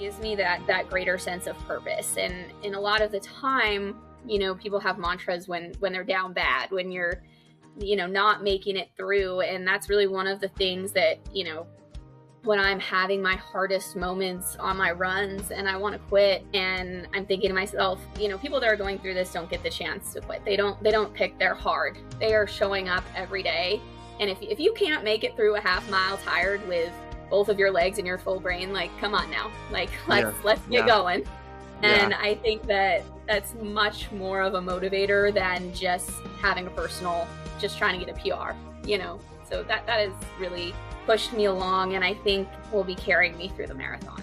gives me that greater sense of purpose. And a lot of the time, people have mantras when they're down bad, when you're, not making it through. And that's really one of the things that, when I'm having my hardest moments on my runs and I want to quit, and I'm thinking to myself, people that are going through this don't get the chance to quit. They don't pick their hard. They are showing up every day. And if you can't make it through a half mile tired with both of your legs and your full brain, like, come on now, like, let's get going. And I think that's much more of a motivator than just having a personal, just trying to get a PR, so that has really pushed me along, and I think will be carrying me through the marathon.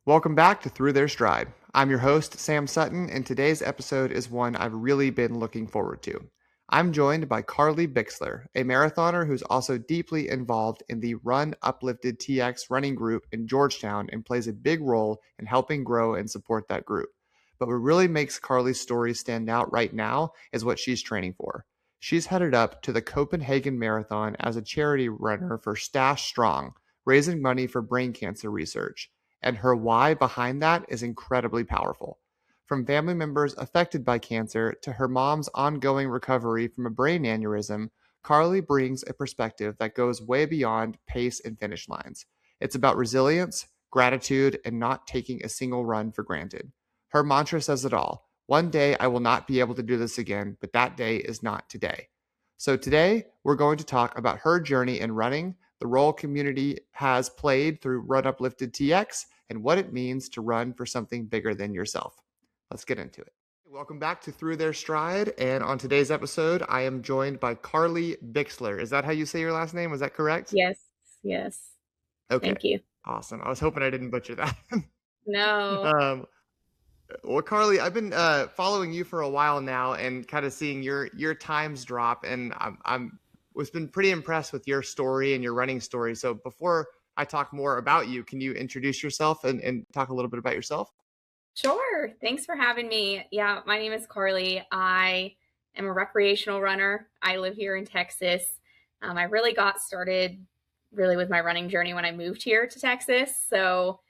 Welcome back to Through Their Stride. I'm your host, Sam Sutton, and today's episode is one I've really been looking forward to. I'm joined by Carlie Bixler, a marathoner who's also deeply involved in the Run Uplifted TX running group in Georgetown and plays a big role in helping grow and support that group. But what really makes Carlie's story stand out right now is what she's training for. She's headed up to the Copenhagen Marathon as a charity runner for Stash Strong, raising money for brain cancer research. And her why behind that is incredibly powerful. From family members affected by cancer to her mom's ongoing recovery from a brain aneurysm, Carlie brings a perspective that goes way beyond pace and finish lines. It's about resilience, gratitude, and not taking a single run for granted. Her mantra says it all. One day I will not be able to do this again, but that day is not today. So today we're going to talk about her journey in running, the role community has played through Run Uplifted TX, and what it means to run for something bigger than yourself. Let's get into it. Welcome back to Through Their Stride. And on today's episode, I am joined by Carlie Bixler. Is that how you say your last name? Was that correct? Yes. Okay. Thank you. Awesome. I was hoping I didn't butcher that. No. Well, Carlie, I've been following you for a while now and kind of seeing your times drop. And I'm was been pretty impressed with your story and your running story. So before I talk more about you, can you introduce yourself and talk a little bit about yourself? Sure. Thanks for having me. Yeah, my name is Carlie. I am a recreational runner. I live here in Texas. I really got started with my running journey when I moved here to Texas. So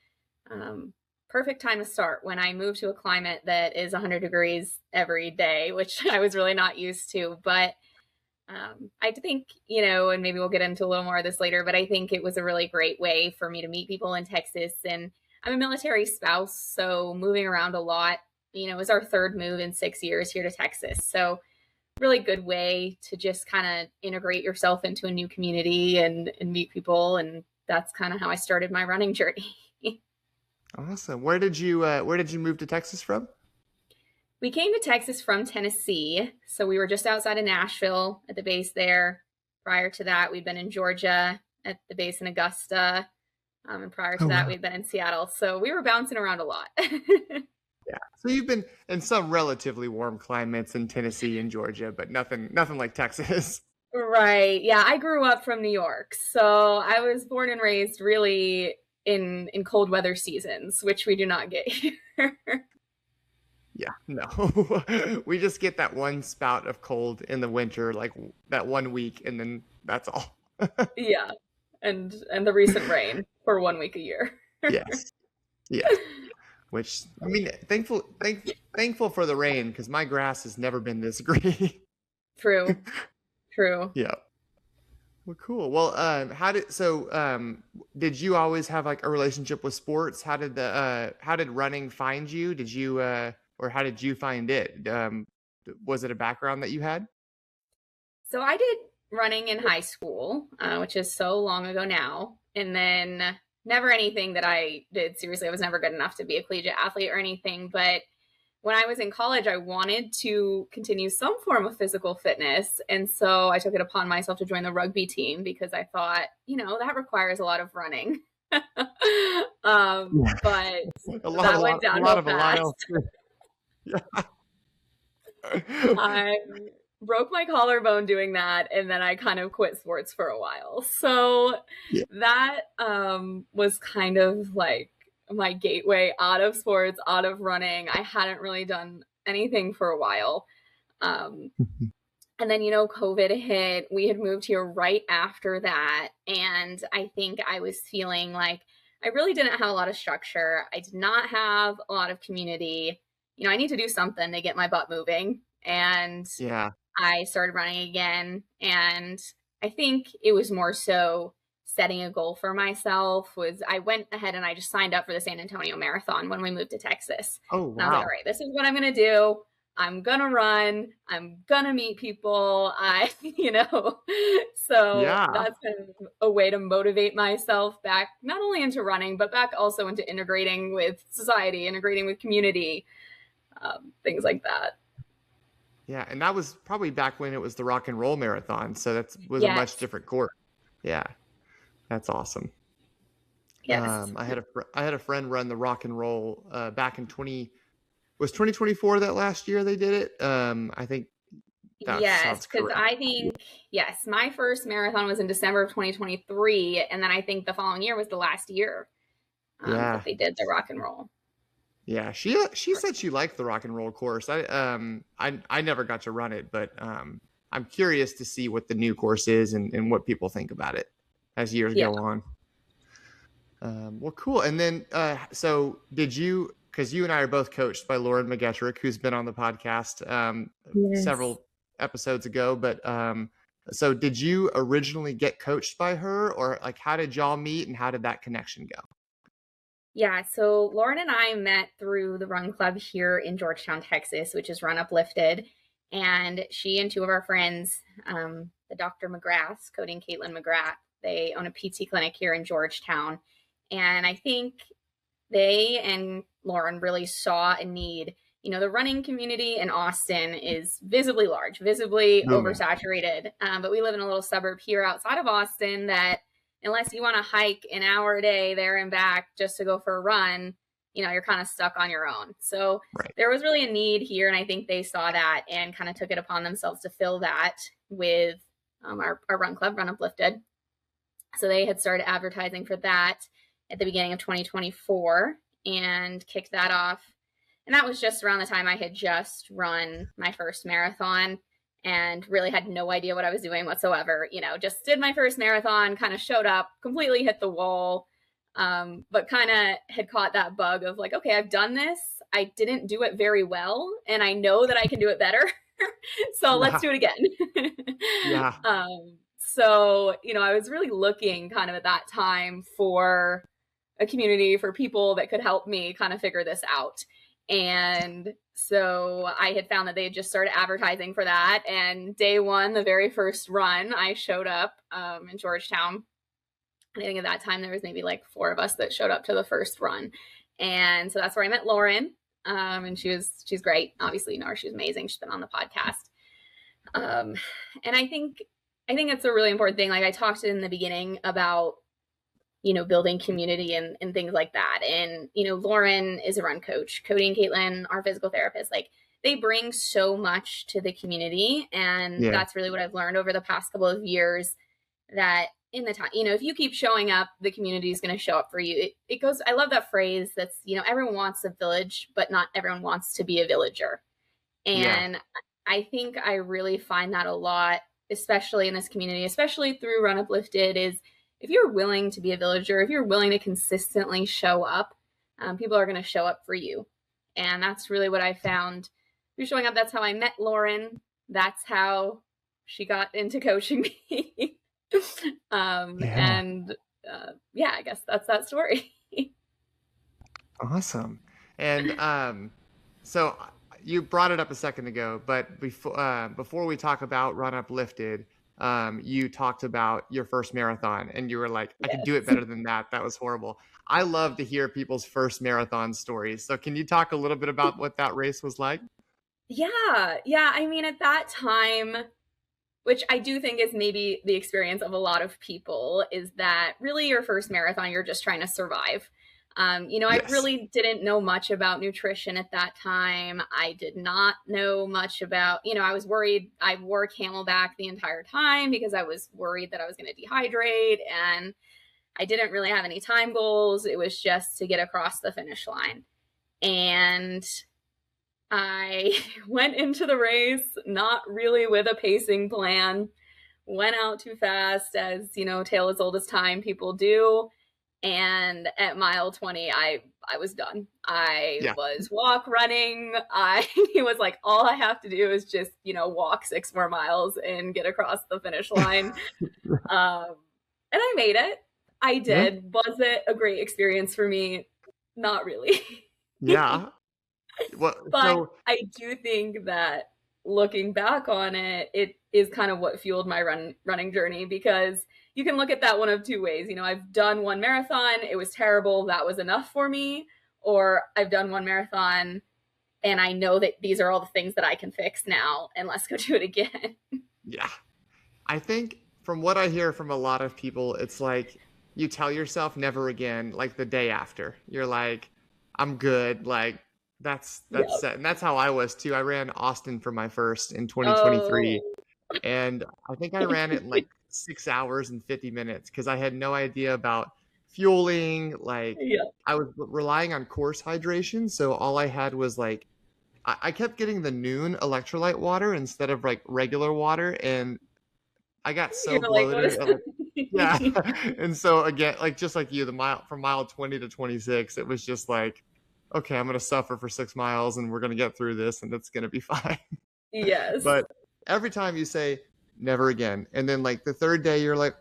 perfect time to start when I moved to a climate that is 100 degrees every day, which I was really not used to. But I think, and maybe we'll get into a little more of this later, but I think it was a really great way for me to meet people in Texas. And I'm a military spouse, so moving around a lot, it was our third move in 6 years here to Texas. So really good way to just kind of integrate yourself into a new community and meet people. And that's kind of how I started my running journey. Awesome. Where did you move to Texas from? We came to Texas from Tennessee. So we were just outside of Nashville at the base there. Prior to that, we'd been in Georgia at the base in Augusta. And prior to that, we'd been in Seattle. So we were bouncing around a lot. Yeah. So you've been in some relatively warm climates in Tennessee and Georgia, but nothing like Texas. Right. Yeah. I grew up from New York. So I was born and raised really in cold weather seasons, which we do not get here. Yeah, no. We just get that one spout of cold in the winter, like that 1 week, and then that's all. Yeah. And the recent rain for 1 week a year. Yes. Which, I mean, thankful for the rain, because my grass has never been this green. True. Yeah. Well, cool. Well, did you always have like a relationship with sports? How did running find you? Did you or how did you find it? Was it a background that you had? So I did running in high school, which is so long ago now. And then never anything that I did seriously. I was never good enough to be a collegiate athlete or anything. But when I was in college, I wanted to continue some form of physical fitness. And so I took it upon myself to join the rugby team because I thought, that requires a lot of running. But that went downhill fast. Yeah. I broke my collarbone doing that, and then I kind of quit sports for a while. So that was kind of like my gateway out of sports, out of running. I hadn't really done anything for a while. And then, COVID hit. We had moved here right after that. And I think I was feeling like I really didn't have a lot of structure. I did not have a lot of community. I need to do something to get my butt moving. And Yeah. I started running again. And I think it was more so setting a goal for myself. I went ahead and I just signed up for the San Antonio Marathon when we moved to Texas. Oh, And I was like, all wow. right, this is what I'm going to do. I'm going to run. I'm going to meet people. So Yeah. that's kind of a way to motivate myself back, not only into running, but back also into integrating with society, integrating with community, things like that. Yeah. And that was probably back when it was the Rock and Roll Marathon. So that was a much Yes. different course. Yeah. That's awesome. Yes. I had a friend run the Rock and Roll back in 2024 that last year they did it. I think that Yes, sounds because correct. I think, yes, my first marathon was in December of 2023. And then I think the following year was the last year Yeah. that they did the rock and roll. Yeah, she said she liked the Rock and Roll course. I never got to run it, but I'm curious to see what the new course is and what people think about it as years Yeah. go on. Well, cool. And then so did you? Because you and I are both coached by Lauren McGettrick, who's been on the podcast Yes. several episodes ago. But so did you originally get coached by her, or like how did y'all meet and how did that connection go? Yeah, so Lauren and I met through the run club here in Georgetown, Texas, which is Run Uplifted. And she and two of our friends, the Dr. McGraths, Cody and Caitlin McGrath, they own a PT clinic here in Georgetown. And I think they and Lauren really saw a need. The running community in Austin is visibly large, visibly Booming. oversaturated. But we live in a little suburb here outside of Austin that, unless you want to hike an hour a day there and back just to go for a run, you're kind of stuck on your own. So Right. there was really a need here. And I think they saw that and kind of took it upon themselves to fill that with our run club, Run Uplifted. So they had started advertising for that at the beginning of 2024 and kicked that off. And that was just around the time I had just run my first marathon and really had no idea what I was doing whatsoever. Just did my first marathon, kind of showed up, completely hit the wall, but kind of had caught that bug of like, okay, I've done this. I didn't do it very well, and I know that I can do it better. So let's do it again. Yeah. So, I was really looking kind of at that time for a community, for people that could help me kind of figure this out. And so I had found that they had just started advertising for that. And day one, the very first run, I showed up in Georgetown. And I think at that time there was maybe like 4 of us that showed up to the first run. And so that's where I met Lauren. And she's great. Obviously, she's amazing. She's been on the podcast. And I think it's a really important thing. Like I talked in the beginning about, building community and things like that. And, Lauren is a run coach. Cody and Caitlin are physical therapists. Like they bring so much to the community. And Yeah. that's really what I've learned over the past couple of years, that in the time, if you keep showing up, the community is going to show up for you. It goes, I love that phrase that's, everyone wants a village, but not everyone wants to be a villager. And I think I really find that a lot, especially in this community, especially through Run Uplifted, is if you're willing to be a villager, if you're willing to consistently show up, people are going to show up for you. And that's really what I found through showing up. That's how I met Lauren. That's how she got into coaching me. And I guess that's that story. Awesome. And so you brought it up a second ago, but before we talk about Run Uplifted, you talked about your first marathon and you were like, I could do it better than that. That was horrible. I love to hear people's first marathon stories. So can you talk a little bit about what that race was like? Yeah. I mean, at that time, which I do think is maybe the experience of a lot of people, is that really your first marathon, you're just trying to survive. I really didn't know much about nutrition at that time. I did not know much about, I was worried. I wore Camelback the entire time because I was worried that I was going to dehydrate, and I didn't really have any time goals. It was just to get across the finish line. And I went into the race not really with a pacing plan, went out too fast, as tale as old as time people do. And at mile 20, I was done. I Yeah. was walk running. It was like, all I have to do is just walk 6 more miles and get across the finish line. And I made it. I Yeah. did. Was it a great experience for me? Not really. Yeah. Well, But so I do think that looking back on it, it is kind of what fueled my running journey, because you can look at that one of two ways. I've done one marathon, it was terrible, that was enough for me, or I've done one marathon and I know that these are all the things that I can fix now, and let's go do it again. yeah, I think from what I hear from a lot of people, it's like you tell yourself never again, like the day after. You're like, I'm good. Like that's Yep. set. And that's how I was too. I ran Austin for my first in Oh, 2023. And I think I ran it in like 6 hours and 50 minutes because I had no idea about fueling. Like yeah. I was relying on course hydration. So all I had was like, I kept getting the noon electrolyte water instead of like regular water. And I got so You're like, what bloated. is Yeah. And so again, like just like you, the mile from mile 20 to 26, it was just like, okay, I'm gonna suffer for 6 miles and we're gonna get through this and it's gonna be fine. Yes. But every time you say never again, and then like the third day you're like,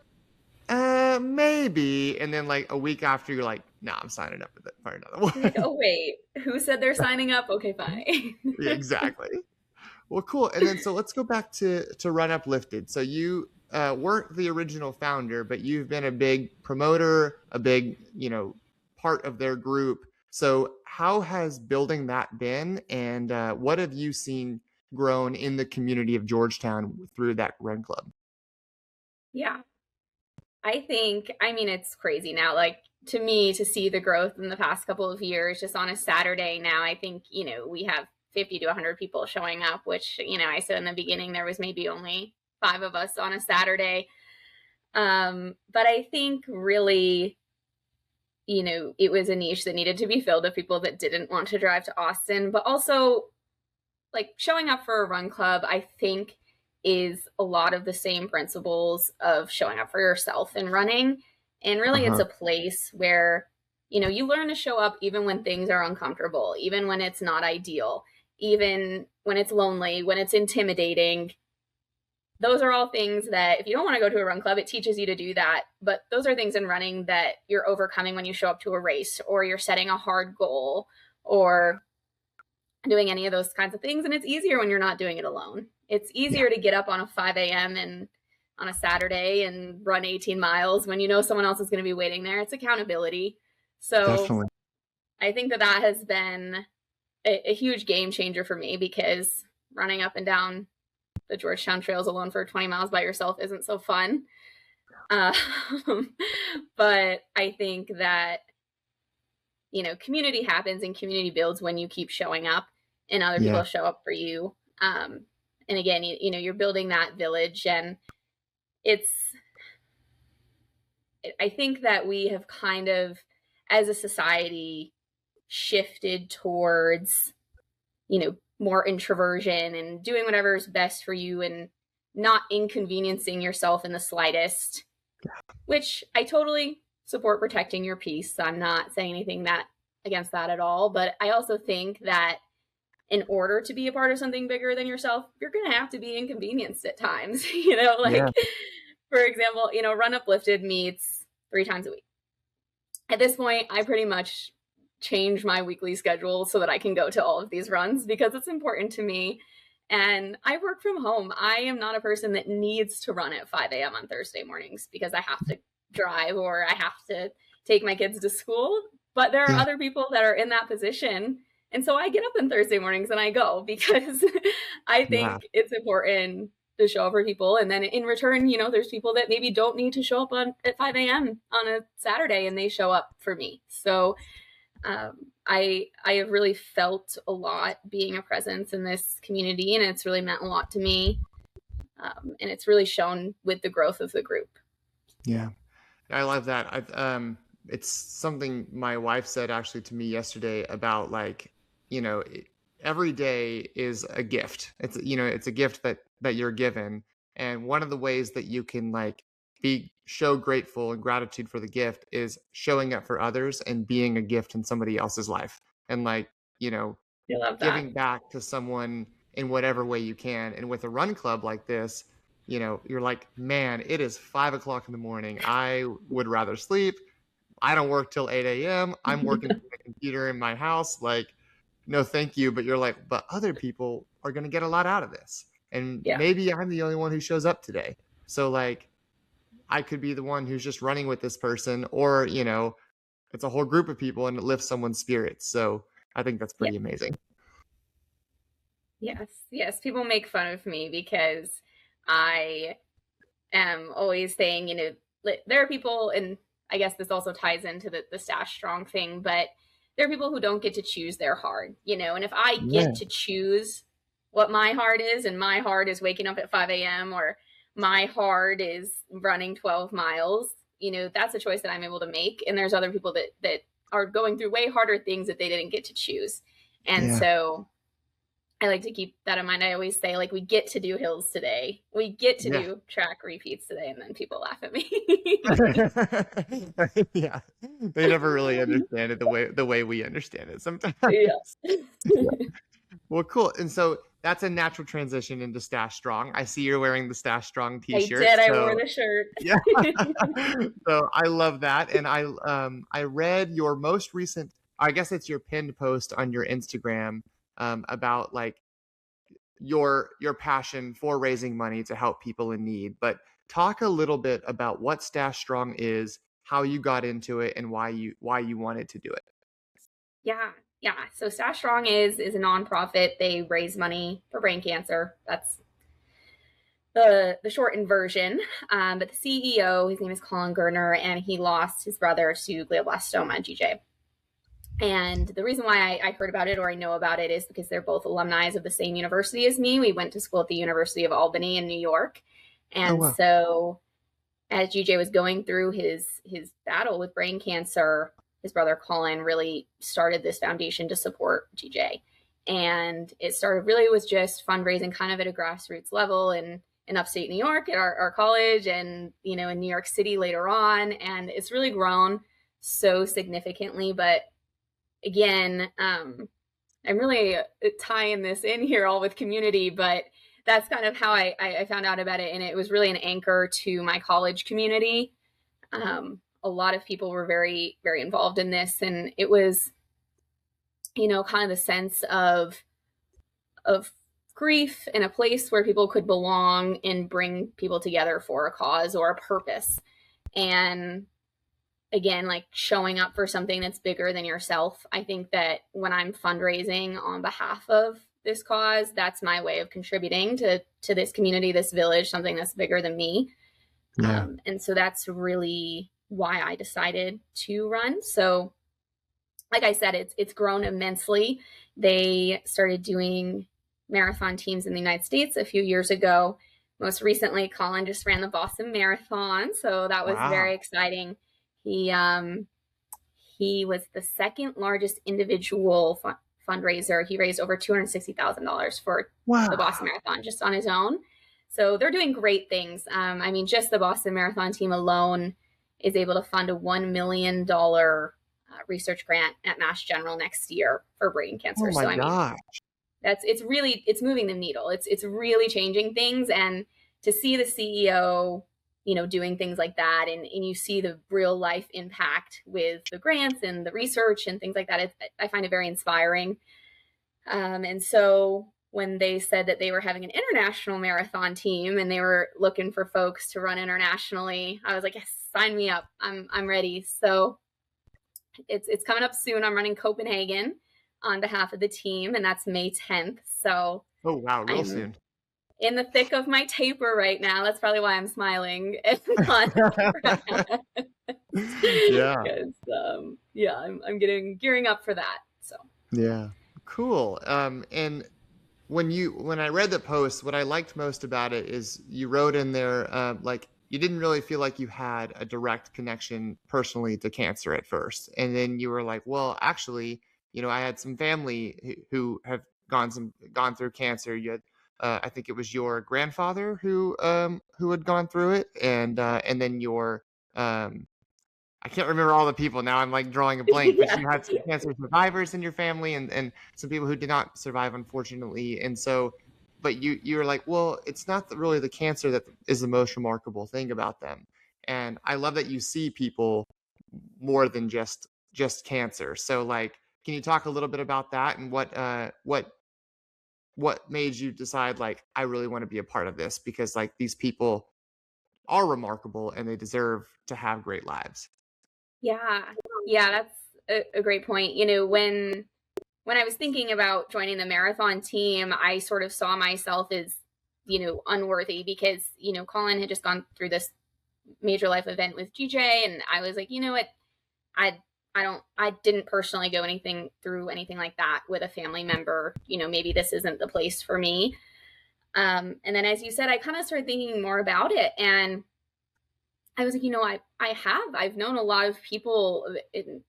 maybe, and then like a week after you're like, nah, I'm signing up for another You're like, one. oh wait, who said they're signing up? Okay, fine. Yeah, exactly. Well, cool. And then so let's go back to Run Uplifted. So you weren't the original founder, but you've been a big promoter, a big part of their group. So how has building that been, and what have you seen grown in the community of Georgetown through that run club? Yeah. I mean, it's crazy now. Like, to me, to see the growth in the past couple of years, just on a Saturday now, I think, we have 50 to 100 people showing up, which, I said in the beginning, there was maybe only 5 of us on a Saturday. But I think really, it was a niche that needed to be filled of people that didn't want to drive to Austin, but also like showing up for a run club, I think is a lot of the same principles of showing up for yourself and running. And really, it's Uh-huh. a place where, you learn to show up even when things are uncomfortable, even when it's not ideal, even when it's lonely, when it's intimidating. Those are all things that if you don't want to go to a run club, it teaches you to do that. But those are things in running that you're overcoming when you show up to a race, or you're setting a hard goal, or doing any of those kinds of things. And it's easier when you're not doing it alone. It's Yeah, easier to get up on a 5 a.m. and on a Saturday and run 18 miles when you know someone else is going to be waiting there. It's accountability. So definitely. I think that that has been a huge game changer for me, because running up and down the Georgetown trails alone for 20 miles by yourself isn't so fun. Um, but I think that, community happens and community builds when you keep showing up and other Yeah, people show up for you. And again, you're building that village, and it's, I think that we have kind of, as a society, shifted towards, more introversion and doing whatever is best for you and not inconveniencing yourself in the slightest, which I totally support protecting your peace. I'm not saying anything that against that at all, but I also think that in order to be a part of something bigger than yourself, you're going to have to be inconvenienced at times. yeah, Like, for example, Run Uplifted meets 3 times a week. At this point, I pretty much change my weekly schedule so that I can go to all of these runs, because it's important to me. And I work from home. I am not a person that needs to run at 5 a.m. on Thursday mornings because I have to drive or I have to take my kids to school. But there are yeah, other people that are in that position. And so I get up on Thursday mornings and I go, because I yeah, think it's important to show up for people. And then in return, there's people that maybe don't need to show up at 5 a.m. on a Saturday, and they show up for me. So I have really felt a lot being a presence in this community, and it's really meant a lot to me. And it's really shown with the growth of the group. yeah. I love that. It's something my wife said actually to me yesterday about like, you know, every day is a gift. It's, it's a gift that you're given. And one of the ways that you can like show grateful and gratitude for the gift is showing up for others and being a gift in somebody else's life. And like, I love that. giving back to someone in whatever way you can. And with a run club like this, you're like, man, it is 5 o'clock in the morning. I would rather sleep. I don't work till 8 a.m. I'm working from the computer in my house. Like, no, thank you. But you're like, but other people are going to get a lot out of this. And Yeah. maybe I'm the only one who shows up today. So like, I could be the one who's just running with this person, or, it's a whole group of people and it lifts someone's spirits. So I think that's pretty amazing. Yes. People make fun of me because I am always saying, there are people, and I guess this also ties into the Stash Strong thing, but there are people who don't get to choose their hard, and if I get to choose what my hard is, and my hard is waking up at 5 a.m. or my hard is running 12 miles, that's a choice that I'm able to make. And there's other people that are going through way harder things that they didn't get to choose. And so I like to keep that in mind. I always say, like, we get to do hills today. We get to do track repeats today. And then people laugh at me. Yeah. They never really understand it the way we understand it sometimes. Yeah. Well, cool. And so that's a natural transition into Stash Strong. I see you're wearing the Stash Strong t-shirt. I wore the shirt. Yeah. So I love that. And I read your most recent, I guess it's your pinned post on your Instagram, about like your passion for raising money to help people in need. But talk a little bit about what Stash Strong is, how you got into it, and why you wanted to do it. Yeah. So Stash Strong is a nonprofit. They raise money for brain cancer. That's the shortened version. But the CEO, his name is Colin Gardner, and he lost his brother to glioblastoma, GJ. And the reason why I heard about it, or I know about it, is because they're both alumni of the same university as me. We went to school at the University of Albany in New York. And so as GJ was going through his battle with brain cancer, his brother Colin really started this foundation to support GJ. And it started really with just fundraising kind of at a grassroots level in upstate New York at our college, and, in New York City later on. And it's really grown so significantly. But again, I'm really tying this in here all with community, but that's kind of how I found out about it. And it was really an anchor to my college community. A lot of people were very, very involved in this. And it was, kind of the sense of grief in a place where people could belong and bring people together for a cause or a purpose. And again, like showing up for something that's bigger than yourself. I think that when I'm fundraising on behalf of this cause, that's my way of contributing to this community, this village, something that's bigger than me. Yeah. And so that's really why I decided to run. So like I said, it's grown immensely. They started doing marathon teams in the United States a few years ago. Most recently, Colin just ran the Boston Marathon. So that was very exciting. He was the second largest individual fundraiser. He raised over $260,000 for the Boston Marathon just on his own. So they're doing great things. Just the Boston Marathon team alone is able to fund a $1 million research grant at Mass General next year for brain cancer. Oh my gosh. It's moving the needle. It's really changing things. And to see the CEO, doing things like that, and you see the real life impact with the grants and the research and things like that, I find it very inspiring. And so when they said that they were having an international marathon team and they were looking for folks to run internationally, I was like, yes, sign me up. I'm ready. So it's coming up soon. I'm running Copenhagen on behalf of the team, and that's May 10th. So oh wow, real soon. In the thick of my taper right now. That's probably why I'm smiling. Yeah. I'm gearing up for that. So yeah, cool. And when I read the post, what I liked most about it is you wrote in there, like you didn't really feel like you had a direct connection personally to cancer at first, and then you were like, well, actually, I had some family who have gone through cancer. You had, I think it was your grandfather who had gone through it, and then your I can't remember all the people now. I'm like drawing a blank, but Yeah. you had some cancer survivors in your family, and some people who did not survive, unfortunately. And so, but you were like, well, it's not really the cancer that is the most remarkable thing about them. And I love that you see people more than just cancer. So, like, can you talk a little bit about that and what made you decide, like, I really want to be a part of this, because like these people are remarkable and they deserve to have great lives. Yeah. Yeah, that's a great point. When I was thinking about joining the marathon team, I sort of saw myself as, unworthy because, Colin had just gone through this major life event with GJ, and I was like, you know what, I I didn't personally go through anything like that with a family member. Maybe this isn't the place for me. And then, as you said, I kind of started thinking more about it, and I was like, I've known a lot of people.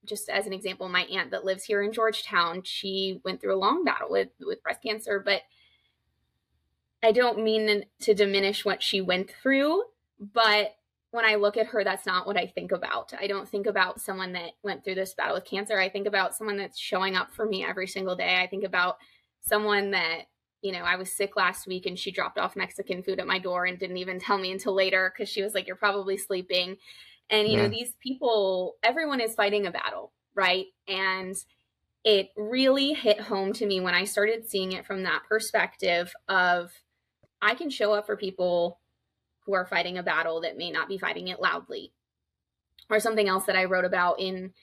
Just as an example, my aunt that lives here in Georgetown, she went through a long battle with breast cancer, but I don't mean to diminish what she went through, but when I look at her, that's not what I think about. I don't think about someone that went through this battle with cancer. I think about someone that's showing up for me every single day. I think about someone that, I was sick last week and she dropped off Mexican food at my door and didn't even tell me until later because she was like, you're probably sleeping. And, these people, everyone is fighting a battle, right? And it really hit home to me when I started seeing it from that perspective of, I can show up for people who are fighting a battle that may not be fighting it loudly. Or something else that I wrote about in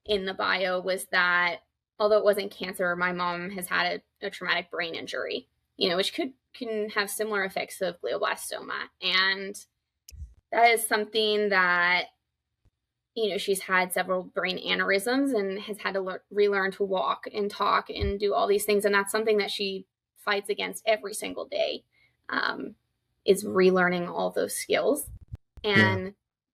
the bio was that although it wasn't cancer, my mom has had a traumatic brain injury, which can have similar effects of glioblastoma. And that is something that, she's had several brain aneurysms and has had to relearn to walk and talk and do all these things. And that's something that she fights against every single day, is relearning all those skills. And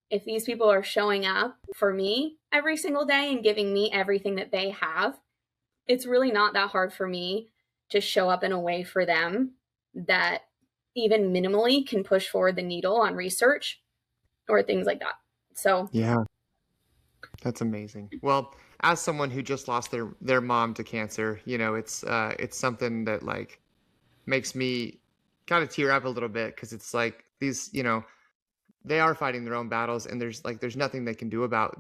if these people are showing up for me every single day and giving me everything that they have, it's really not that hard for me to show up in a way for them that even minimally can push forward the needle on research or things like that. So yeah, that's amazing. Well, as someone who just lost their mom to cancer, it's something that like makes me kind of tear up a little bit, because it's like these, they are fighting their own battles, and there's nothing they can do about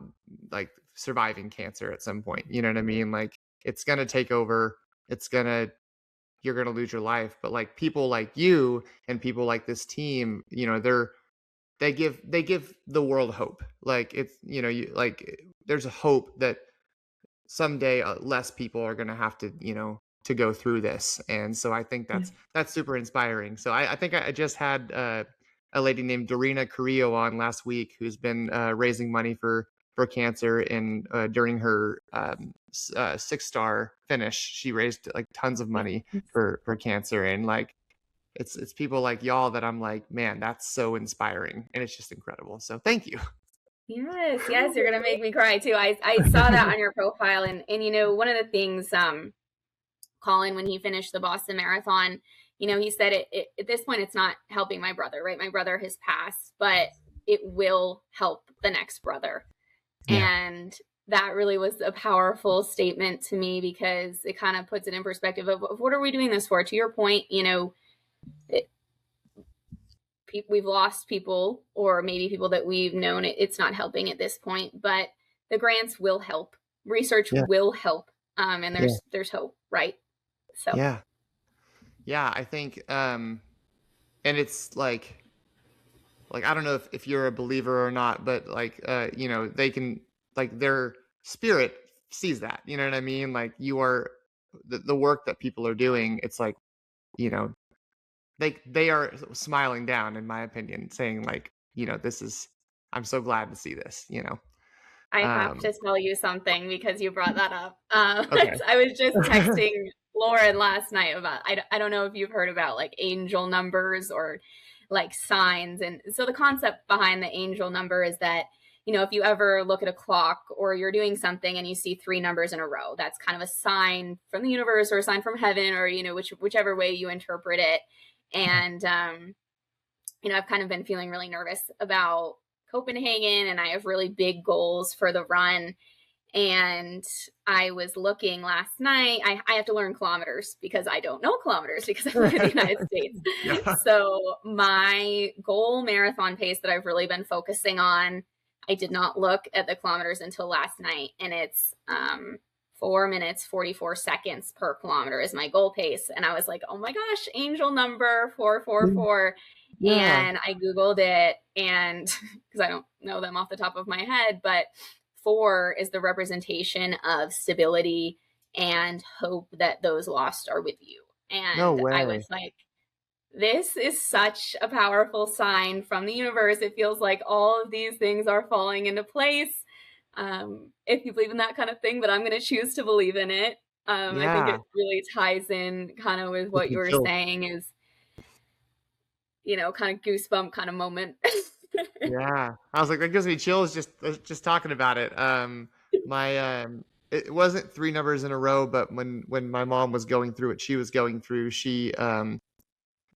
like surviving cancer at some point. You know what I mean? Like, it's going to take over. You're going to lose your life. But like people like you and people like this team, they give the world hope. Like, it's, there's a hope that someday less people are going to have to go through this. And so I think that's super inspiring. So I think I just had a lady named Dorina Carrillo on last week, who's been raising money for cancer. And during her 6-star finish, she raised like tons of money for cancer. And like, it's people like y'all that I'm like, man, that's so inspiring. And it's just incredible. So thank you. yes, you're going to make me cry too. I saw that on your profile. And one of the things, Colin, when he finished the Boston Marathon, he said it at this point, it's not helping my brother, right? My brother has passed, but it will help the next brother. Yeah. And that really was a powerful statement to me, because it kind of puts it in perspective of what are we doing this for? To your point, we've lost people, or maybe people that we've known, it's not helping at this point, but the grants will help. Research will help. And there's hope, right? So yeah, I think and it's like I don't know if you're a believer or not, but like they can, like, their spirit sees that, you know what I mean? Like, you are the work that people are doing. It's like, they are smiling down, in my opinion, saying like, I'm so glad to see this. I have to tell you something because you brought that up. Okay. I was just texting Lauren last night about, I don't know if you've heard about like angel numbers or like signs. And so the concept behind the angel number is that, if you ever look at a clock or you're doing something and you see 3 numbers in a row, that's kind of a sign from the universe or a sign from heaven, or, whichever way you interpret it. And, I've kind of been feeling really nervous about Copenhagen, and I have really big goals for the run. And I was looking last night. I have to learn kilometers because I don't know kilometers because I live in the United States. Yeah. So my goal marathon pace that I've really been focusing on, I did not look at the kilometers until last night, and it's 4 minutes 44 seconds per kilometer is my goal pace. And I was like, oh my gosh, angel number 444. Yeah. And I Googled it, and because I don't know them off the top of my head, but 4 is the representation of stability and hope that those lost are with you. And No way. I was like, this is such a powerful sign from the universe. It feels like all of these things are falling into place. If you believe in that kind of thing, but I'm going to choose to believe in it. I think it really ties in kind of with what you were saying is, kind of goosebump kind of moment. Yeah. I was like, that gives me chills just talking about it. It wasn't 3 numbers in a row, but when my mom was going through what she was going through, she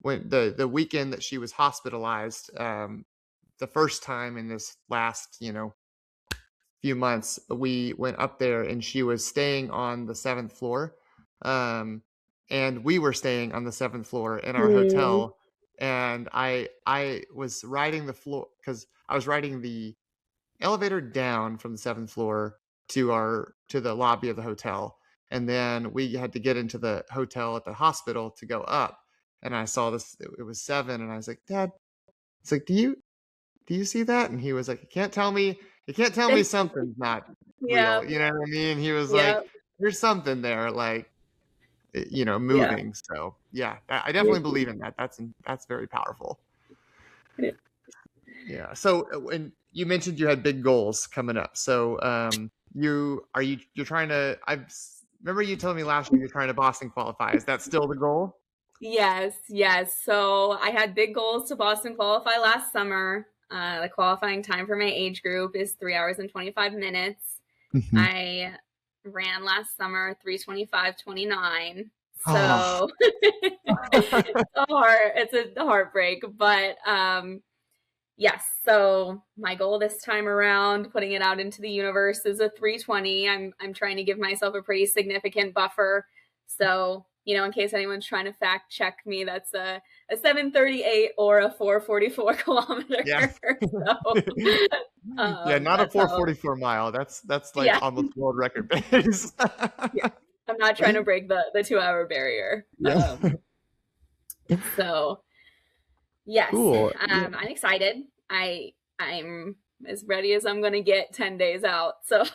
when the weekend that she was hospitalized, the first time in this last, few months, we went up there and she was staying on the 7th floor. And we were staying on the 7th floor in our hotel. And I was riding the floor because I was riding the elevator down from the 7th floor to the lobby of the hotel. And then we had to get into the hotel at the hospital to go up. And I saw this, it was 7. And I was like, Dad, it's like, do you see that? And he was like, you can't tell me something's not real. You know what I mean? He was like, there's something there, like, moving. So yeah, I definitely believe in that. That's very powerful. Yeah. So when you mentioned you had big goals coming up, so you're trying to, I remember you telling me last year you're trying to Boston qualify. Is that still the goal? Yes. So I had big goals to Boston qualify last summer. The qualifying time for my age group is 3 hours and 25 minutes. Mm-hmm. I ran last summer 3:25:29. So it's a heartbreak, but yes. So my goal this time around, putting it out into the universe, is a 3:20. I'm trying to give myself a pretty significant buffer. So, in case anyone's trying to fact check me, that's a 7:38 or a 4:44 kilometer. Yeah. So, not a 4:44 mile. That's like almost world record pace. Yeah. I'm not trying to break the 2-hour barrier. Yeah. So yes, cool. I'm excited. I'm as ready as I'm going to get 10 days out. So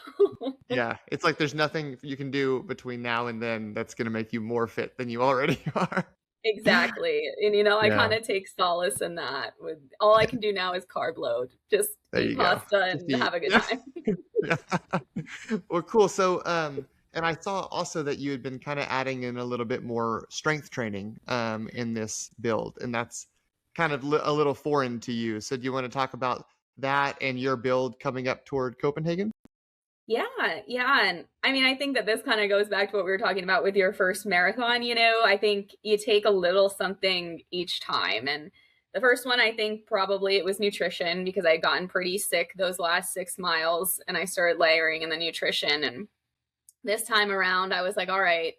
yeah, it's like there's nothing you can do between now and then that's going to make you more fit than you already are. Exactly. And, I kind of take solace in that. With all I can do now is carb load. Just eat pasta and have a good time. Yeah. Well, cool. So, and I saw also that you had been kind of adding in a little bit more strength training in this build, and that's kind of a little foreign to you. So do you want to talk about that and your build coming up toward Copenhagen? Yeah. And I mean, I think that this kind of goes back to what we were talking about with your first marathon. I think you take a little something each time. And the first one, I think probably it was nutrition, because I had gotten pretty sick those last 6 miles and I started layering in the nutrition. And this time around, I was like, all right,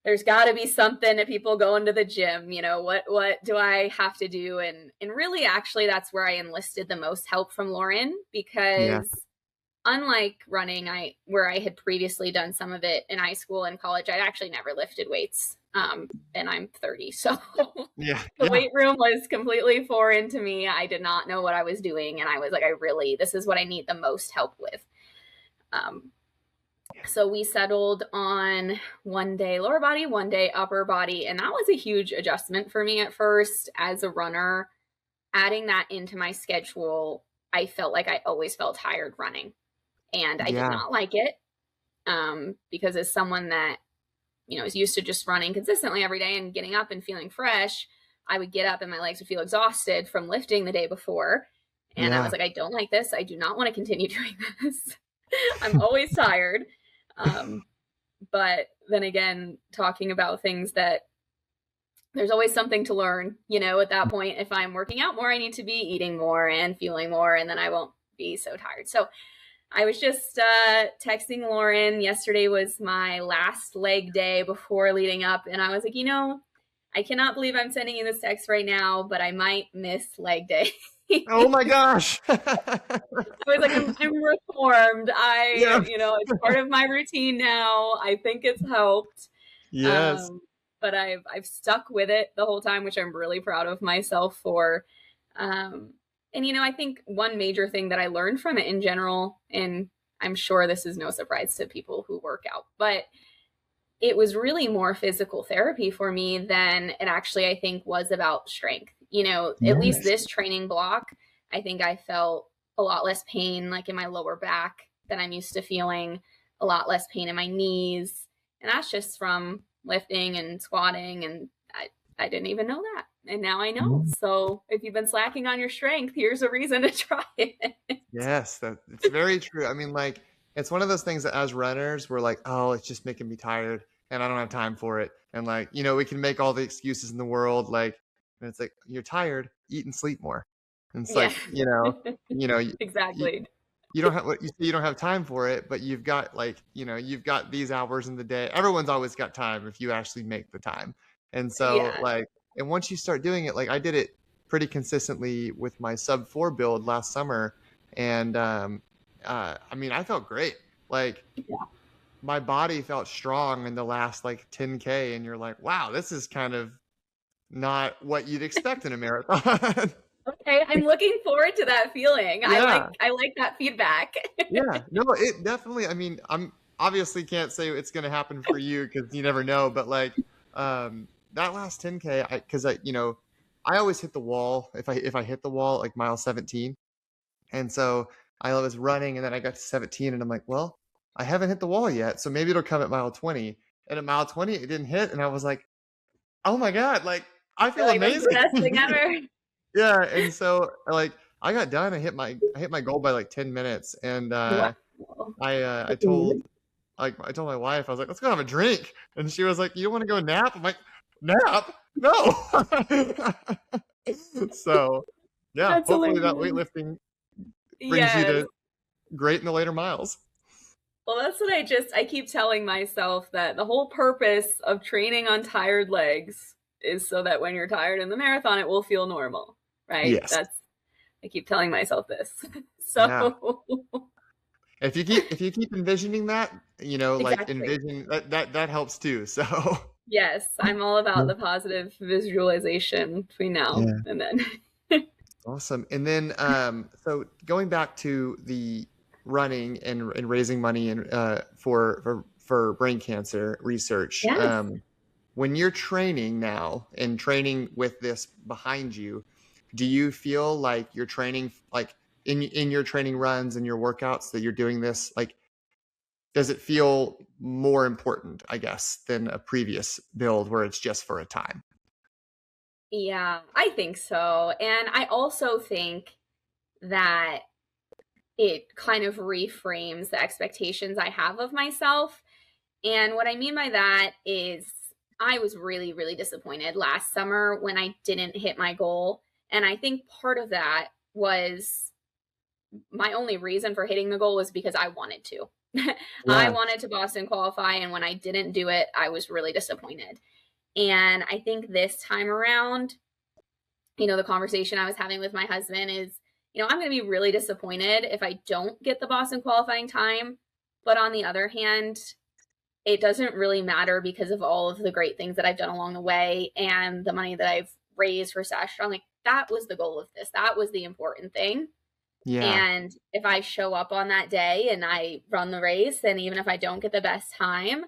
there's got to be something to people going to the gym. What do I have to do? And really, actually, that's where I enlisted the most help from Lauren, because unlike running, where I had previously done some of it in high school and college, I'd actually never lifted weights. And I'm 30. So the weight room was completely foreign to me. I did not know what I was doing. And I was like, this is what I need the most help with. So we settled on 1 day lower body, 1 day upper body. And that was a huge adjustment for me at first as a runner. Adding that into my schedule, I felt like I always felt tired running. And I did not like it, because as someone that, is used to just running consistently every day and getting up and feeling fresh, I would get up and my legs would feel exhausted from lifting the day before. And I was Yeah. like, I don't like this. I do not want to continue doing this. I'm always tired. But then again, talking about things that there's always something to learn, at that point. If I'm working out more, I need to be eating more and feeling more, and then I won't be so tired. So I was just texting Lauren. Yesterday was my last leg day before leading up, and I was like, I cannot believe I'm sending you this text right now, but I might miss leg day. Oh my gosh. I was like, I'm reformed. Yeah. It's part of my routine now. I think it's helped. Yes. But I've stuck with it the whole time, which I'm really proud of myself for. And I think one major thing that I learned from it in general, and I'm sure this is no surprise to people who work out, but it was really more physical therapy for me than it actually, I think, was about strength. At least this training block, I think I felt a lot less pain, like in my lower back than I'm used to feeling, a lot less pain in my knees. And that's just from lifting and squatting. And I didn't even know that. And now I know. So if you've been slacking on your strength, here's a reason to try it. Yes, it's very true. I mean, like, it's one of those things that as runners, we're like, oh, it's just making me tired and I don't have time for it. And like, we can make all the excuses in the world. Like, and it's like, you're tired, eat and sleep more. And it's like, Exactly. you don't have what you say, you don't have time for it, but you've got you've got these hours in the day. Everyone's always got time if you actually make the time. And so and once you start doing it, like I did it pretty consistently with my sub 4 build last summer. And I mean, I felt great. Like my body felt strong in the last like 10K, and you're like, wow, this is kind of not what you'd expect in a marathon. Okay, I'm looking forward to that feeling. Yeah. I like that feedback. Yeah, no, it definitely, I mean, I'm obviously can't say it's going to happen for you because you never know, but like that last 10K, because I always hit the wall if I hit the wall like mile 17. And so I was running, and then I got to 17, and I'm like, well, I haven't hit the wall yet, so maybe it'll come at mile 20. And at mile 20, it didn't hit, and I was like, oh my God, like I feel amazing. That's the best thing ever. Yeah, and so like I got done. I hit my goal by like 10 minutes, and Wow. I told my wife, I was like, let's go have a drink, and she was like, you don't want to go nap? I'm like, nap? No. So yeah, That's hopefully hilarious. that weightlifting brings you to great in the later miles. Well, that's what I keep telling myself, that the whole purpose of training on tired legs is so that when you're tired in the marathon, it will feel normal, right? Yes. I keep telling myself this. So if you keep envisioning that, like exactly. envision that helps too. So yes, I'm all about the positive visualization between now and then. Awesome. And then so going back to the running and raising money and for brain cancer research. Yes. When you're training now and training with this behind you, do you feel like you're training like in your training runs and your workouts that you're doing this, like does it feel more important, I guess, than a previous build where it's just for a time? Yeah, I think so. And I also think that it kind of reframes the expectations I have of myself. And what I mean by that is I was really, really disappointed last summer when I didn't hit my goal. And I think part of that was my only reason for hitting the goal was because I wanted to. I wanted to Boston qualify. And when I didn't do it, I was really disappointed. And I think this time around, the conversation I was having with my husband is, I'm going to be really disappointed if I don't get the Boston qualifying time. But on the other hand, it doesn't really matter because of all of the great things that I've done along the way and the money that I've raised for Sash. I'm like, that was the goal of this. That was the important thing. Yeah. And if I show up on that day and I run the race, and even if I don't get the best time,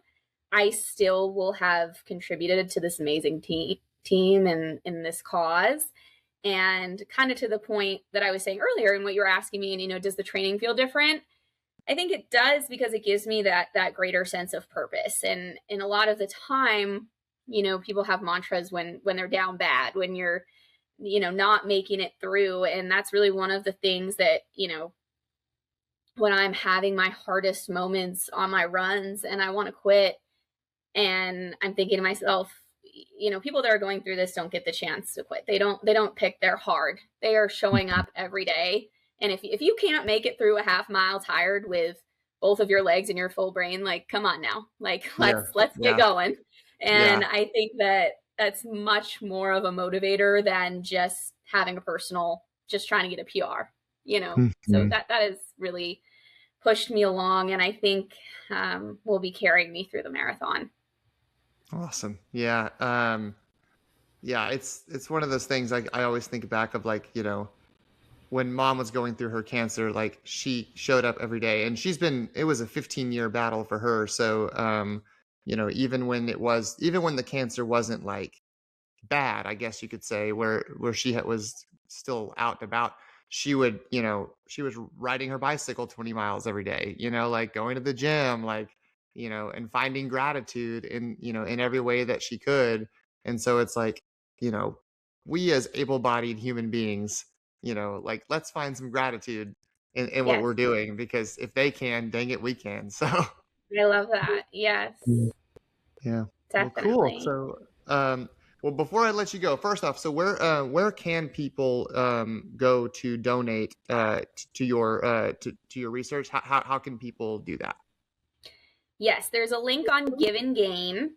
I still will have contributed to this amazing team and in this cause. And kind of to the point that I was saying earlier and what you were asking me, and, does the training feel different? I think it does, because it gives me that greater sense of purpose. And a lot of the time, people have mantras when they're down bad, when you're, not making it through. And that's really one of the things that, when I'm having my hardest moments on my runs and I want to quit, and I'm thinking to myself, people that are going through this don't get the chance to quit. They don't pick their hard. They are showing up every day. And if you can't make it through a half mile tired with both of your legs and your full brain, like, come on now, like, let's get going. And I think that that's much more of a motivator than just having a personal, just trying to get a PR, so that has really pushed me along, and I think will be carrying me through the marathon. Awesome. Yeah. It's one of those things I always think back of, like, when mom was going through her cancer, like, she showed up every day, and it was a 15-year battle for her. So, even when the cancer wasn't like bad, I guess you could say, where she was still out and about, she was riding her bicycle 20 miles every day, like going to the gym, like, and finding gratitude in every way that she could. And so it's like, we as able-bodied human beings, like, let's find some gratitude in what we're doing, because if they can, dang it, we can. So I love that. Yes. Yeah. Definitely. Well, cool. So, well, before I let you go, first off, so where can people go to donate to your research? How can people do that? Yes, there's a link on Give and Gain,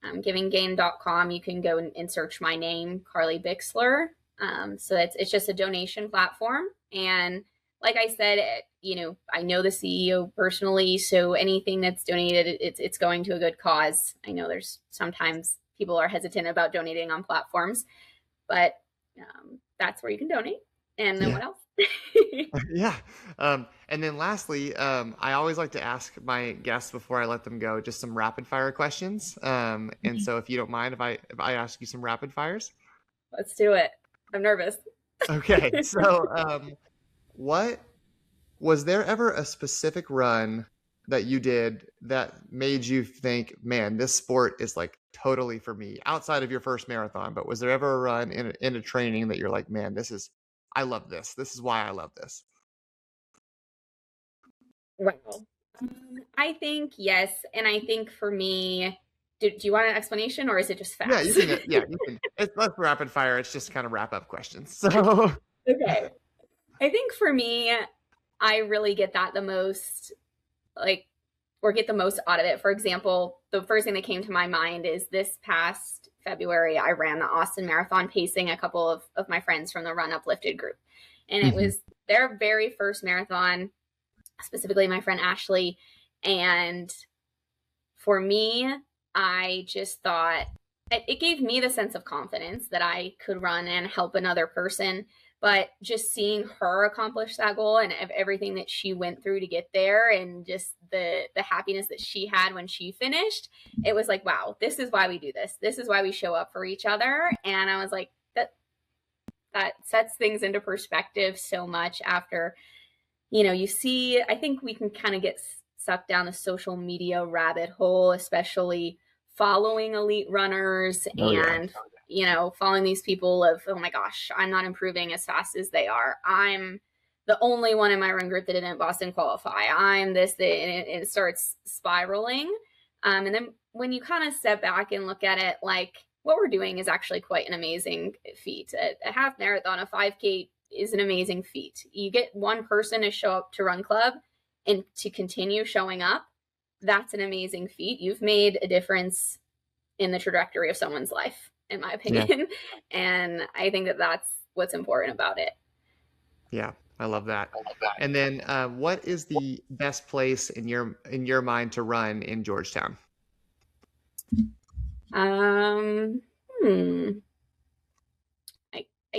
givinggain.com. You can go and search my name, Carlie Bixler. So it's just a donation platform. And like I said, I know the CEO personally, so anything that's donated, it's going to a good cause. I know there's sometimes people are hesitant about donating on platforms, but that's where you can donate. And then what else? Yeah. And then lastly, I always like to ask my guests before I let them go just some rapid fire questions. And so if you don't mind if I ask you some rapid fires. Let's do it. I'm nervous. Okay. So what was there ever a specific run that you did that made you think, man, this sport is like totally for me, outside of your first marathon? But was there ever a run in a training that you're like, man, I love this. This is why I love this. Wow. I think yes. And I think for me, do you want an explanation, or is it just fast? Yeah, you can. It's less rapid fire. It's just kind of wrap up questions. So okay. I think for me, I really get that the most, or get the most out of it. For example, the first thing that came to my mind is this past February, I ran the Austin Marathon pacing a couple of my friends from the Run Uplifted group. And it was their very first marathon, specifically my friend Ashley. And for me, I just thought it gave me the sense of confidence that I could run and help another person. But just seeing her accomplish that goal and everything that she went through to get there, and just the happiness that she had when she finished, it was like, wow, this is why we do this. This is why we show up for each other. And I was like, that sets things into perspective so much after, you see, I think we can kind of get sucked down the social media rabbit hole, especially following elite runners following these people of, oh my gosh, I'm not improving as fast as they are. I'm the only one in my run group that didn't Boston qualify. I'm this, and it starts spiraling. And then when you kind of step back and look at it, like, what we're doing is actually quite an amazing feat. A half marathon, a 5K is an amazing feat. You get one person to show up to Run Club and to continue showing up. That's an amazing feat. You've made a difference in the trajectory of someone's life, in my opinion. Yeah. And I think that that's what's important about it. Yeah, I love that. And then what is the best place in your mind to run in Georgetown? I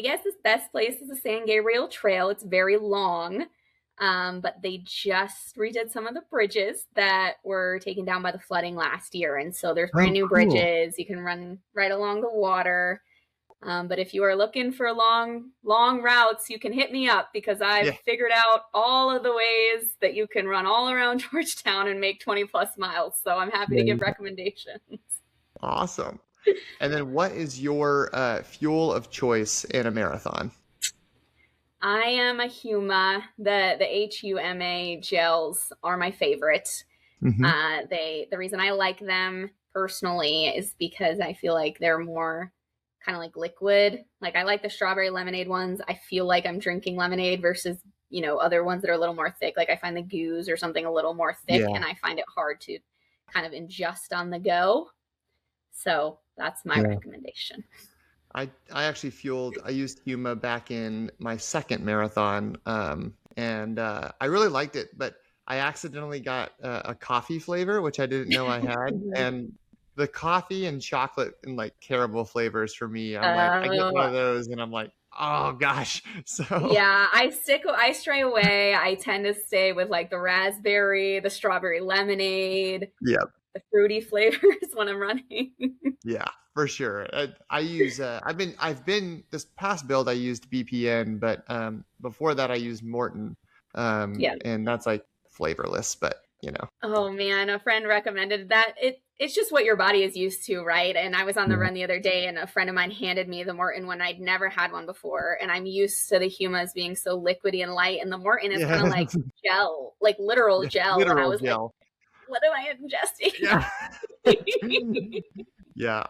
guess the best place is the San Gabriel Trail. It's very long, but they just redid some of the bridges that were taken down by the flooding last year. And so there's brand new bridges. You can run right along the water. But if you are looking for long routes, you can hit me up, because I've figured out all of the ways that you can run all around Georgetown and make 20 plus miles. So I'm happy to give recommendations. Awesome. And then what is your fuel of choice in a marathon? I am a Huma. The HUMA gels are my favorite. Hmm. The reason I like them personally is because I feel like they're more kind of like liquid. Like I like the strawberry lemonade ones. I feel like I'm drinking lemonade versus, other ones that are a little more thick. Like I find the goos or something a little more thick Yeah. and I find it hard to kind of ingest on the go. So that's my Yeah. recommendation. I actually I used Huma back in my second marathon, and I really liked it, but I accidentally got a coffee flavor, which I didn't know I had, and the coffee and chocolate and like caramel flavors for me, I'm like, I get one Oh, of those, and I'm like, oh gosh, so yeah, I stray away. I tend to stay with like the raspberry, the strawberry lemonade, yeah, the fruity flavors when I'm running. yeah, for sure. I use I've been this past build I used BPN, but before that I used Morton, Yeah. and that's like flavorless, but Oh man, a friend recommended that. It's just what your body is used to, right? And I was on the Yeah. run the other day and a friend of mine handed me the Morton one. I'd never had one before, and I'm used to the Humas being so liquidy and light, and the Morton is kind of Yeah, like gel, like literal yeah, gel. And I literal was like, gel. what am I ingesting? Yeah. Yeah,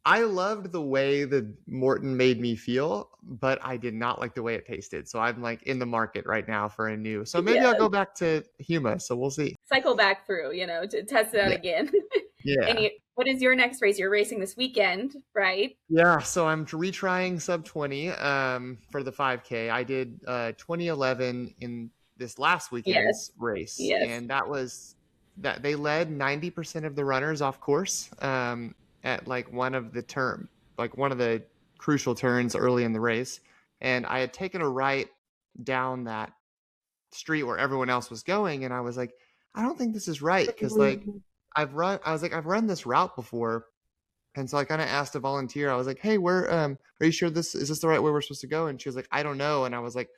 I loved the way that Morton made me feel, but I did not like the way it tasted. So I'm like in the market right now for a new. So maybe I'll Yeah. go back to Huma. So we'll see. Cycle back through, to test it out Yeah. again. And Yeah. what is your next race? You're racing this weekend, right? Yeah, so I'm retrying sub 20 for the 5K. I did 2011 in this last Yes. weekend's race, Yes. and that they led 90% of the runners off course at like one of the crucial turns early in the race, and I had taken a right down that street where everyone else was going, and I was like, I don't think this is right because like I've run this route before, and so I kind of asked a volunteer. I was like, "Hey, where are you sure this is this the right way we're supposed to go?" And she was like, "I don't know." And I was like,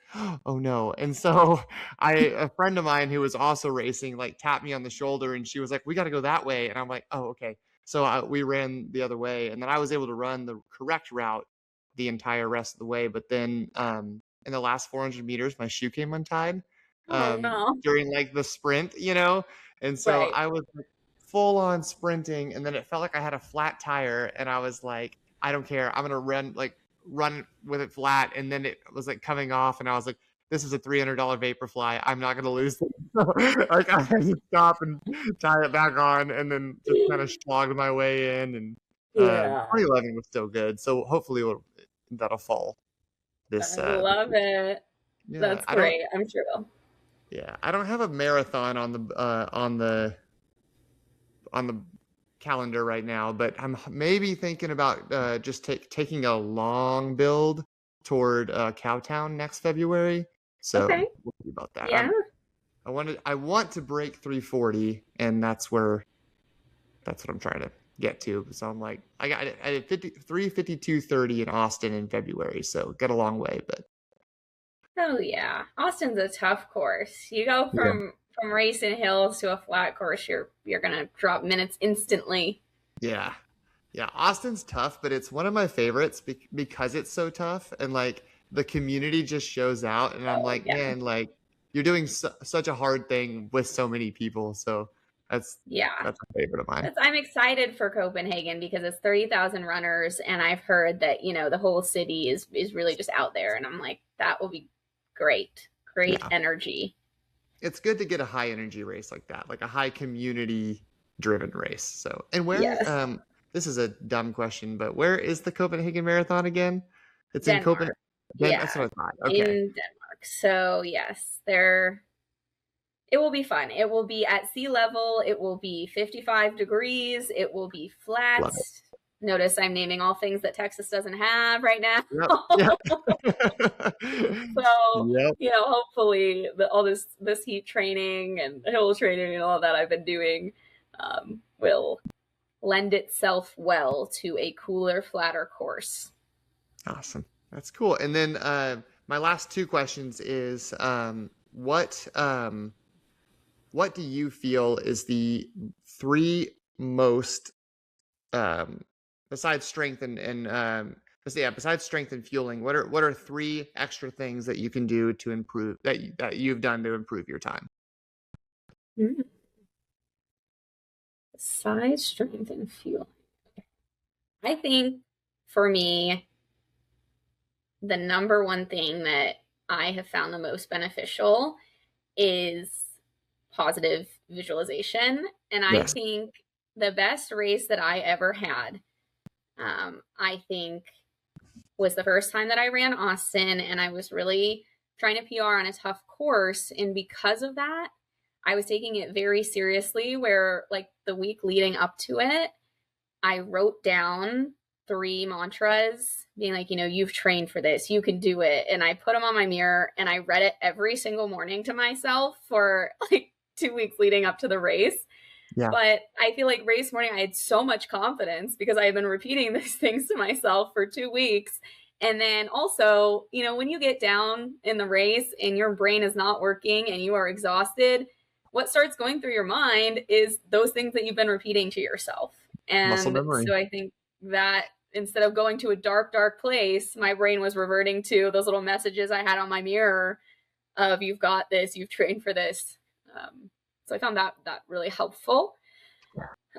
"Oh no." And so a friend of mine who was also racing like tapped me on the shoulder and she was like, "We got to go that way." And I'm like, "Oh, okay." So we ran the other way, and then I was able to run the correct route the entire rest of the way. But then in the last 400 meters, my shoe came untied Oh no. during like the sprint. And so Right. I was full on sprinting, and then it felt like I had a flat tire, and I was like, I don't care, I'm gonna run with it flat. And then it was like coming off, and I was like, this is a $300 Vaporfly, I'm not gonna lose this. Like I had to stop and tie it back on, and then just kind of slogged my way in. And Yeah. 2011 was still good, so hopefully that'll fall I this love week. it. Yeah, That's great. I'm sure it'll. I don't have a marathon on the calendar right now, but I'm maybe thinking about just taking a long build toward Cowtown next February. So Okay. we'll see about that. Yeah. I want to break 340, and that's what I'm trying to get to. So I'm like, I did 3:52:30 in Austin in February, so got a long way, but Oh yeah. Austin's a tough course. You go yeah. from racing hills to a flat course, you're gonna drop minutes instantly. Yeah. Yeah, Austin's tough, but it's one of my favorites because it's so tough, and like the community just shows out, and I'm Oh like, yeah. man, like you're doing such a hard thing with so many people. So that's Yeah. that's a favorite of mine. I'm excited for Copenhagen because it's 30,000 runners, and I've heard that the whole city is really just out there, and I'm like, that will be great, great Yeah. energy. It's good to get a high energy race like that, like a high community driven race. So, and where Yes, this is a dumb question, but where is the Copenhagen Marathon again? It's in Copenhagen. Denmark. That's Yeah, what I thought. in Okay. Denmark. So yes, it will be fun. It will be at sea level. It will be 55 degrees. It will be flat. Love it. Notice I'm naming all things that Texas doesn't have right now. Yep. Yep. So, Yep. hopefully all this heat training and hill training and all that I've been doing will lend itself well to a cooler, flatter course. Awesome. That's cool. And then my last two questions is what do you feel is the three most um, besides strength besides strength and fueling, what are three extra things that you can do to improve that you've done to improve your time? Mm. Size, strength, and fuel. I think for me, the number one thing that I have found the most beneficial is positive visualization. And I Yes. think the best race that I ever had, I think, was the first time that I ran Austin, and I was really trying to PR on a tough course. And because of that, I was taking it very seriously, where like the week leading up to it, I wrote down three mantras being like, you've trained for this, you can do it. And I put them on my mirror and I read it every single morning to myself for like 2 weeks leading up to the race. Yeah. But I feel like race morning, I had so much confidence because I had been repeating these things to myself for 2 weeks. And then also, when you get down in the race and your brain is not working and you are exhausted, what starts going through your mind is those things that you've been repeating to yourself. Muscle And memory. so I think that instead of going to a dark, dark place, my brain was reverting to those little messages I had on my mirror of you've got this, you've trained for this. So I found that really helpful.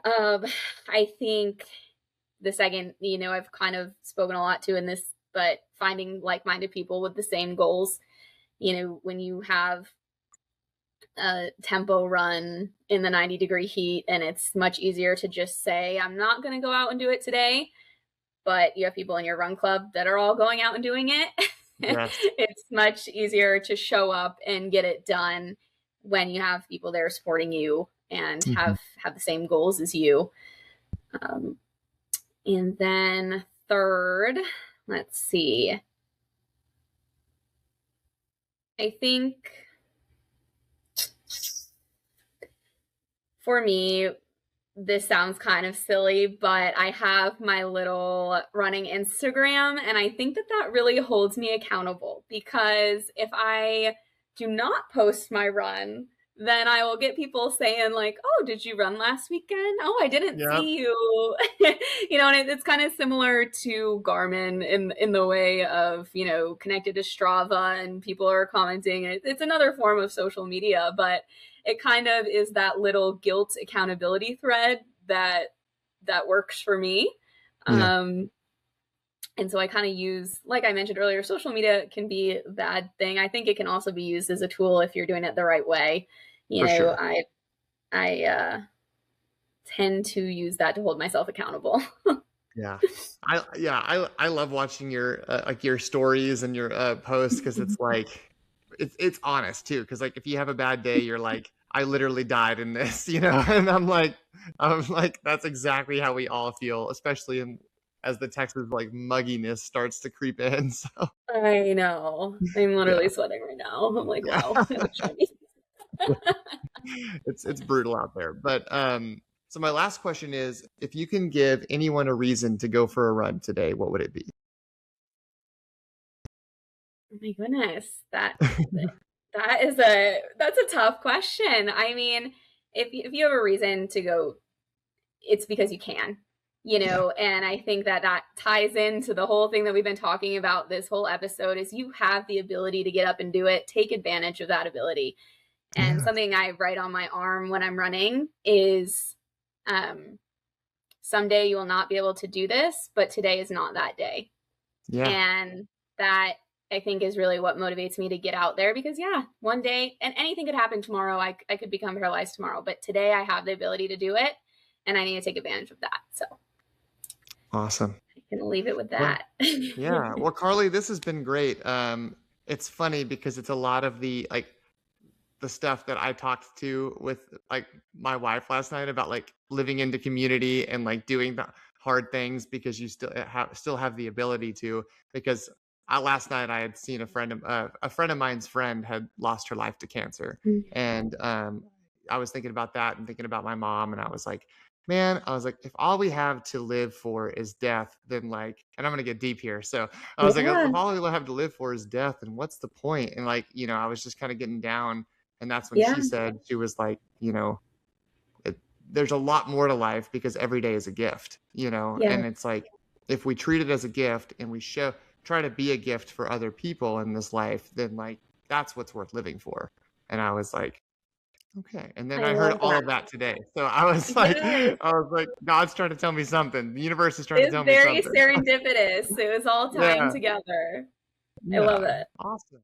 I think the second, I've kind of spoken a lot to in this, but finding like-minded people with the same goals, when you have a tempo run in the 90-degree heat, and it's much easier to just say, I'm not going to go out and do it today, but you have people in your run club that are all going out and doing it. Yes. It's much easier to show up and get it done when you have people there supporting you and have the same goals as you. And then third, let's see. I think for me, this sounds kind of silly, but I have my little running Instagram, and I think that really holds me accountable, because if I do not post my run, then I will get people saying like, oh, did you run last weekend? Oh, I didn't Yeah. see you. And it's kind of similar to Garmin in the way of, connected to Strava and people are commenting. It's another form of social media, but it kind of is that little guilt accountability thread that works for me. Yeah. And so I kind of use, like I mentioned earlier, social media can be a bad thing. I think it can also be used as a tool if you're doing it the right way. For sure. I tend to use that to hold myself accountable. Yeah. I love watching your like your stories and your posts, because it's like it's honest too, because like if you have a bad day, you're like, I literally died in this, and I'm like that's exactly how we all feel, especially as the Texas like mugginess starts to creep in. So I know. I'm yeah. literally sweating right now. I'm like, Yeah. wow. It's brutal out there. But so my last question is, if you can give anyone a reason to go for a run today, what would it be? Oh my goodness. That's a tough question. I mean, if you have a reason to go, it's because you can, Yeah. and I think that ties into the whole thing that we've been talking about this whole episode is you have the ability to get up and do it. Take advantage of that ability. And Yeah. something I write on my arm when I'm running is, someday you will not be able to do this, but today is not that day. Yeah. And that, I think, is really what motivates me to get out there, because one day, and anything could happen tomorrow. I could become paralyzed tomorrow, but today I have the ability to do it, and I need to take advantage of that. So Awesome. I can leave it with Well, that. yeah. Well, Carlie, this has been great. It's funny because it's a lot of the stuff that I talked to with like my wife last night about like living into community and like doing the hard things because you still have the ability to. Because last night I had seen a friend of mine's friend had lost her life to cancer, and I was thinking about that and thinking about my mom, and I was like, man, I was like, if all we have to live for is death, then like, and I'm gonna get deep here. So I was like, Yeah. if all we have to live for is death, then what's the point? And like, I was just kind of getting down, and that's when Yeah. she said, she was like, there's a lot more to life because every day is a gift, you know? Yeah. And it's like, if we treat it as a gift and we try to be a gift for other people in this life, then like, that's what's worth living for. And I was like, okay. And then I I heard love all that. of that today. So I was Yes. like, God's trying to tell me something. The universe is trying to It's tell me very something. serendipitous. It was all tying Yeah. together. I love Yeah. it. Awesome.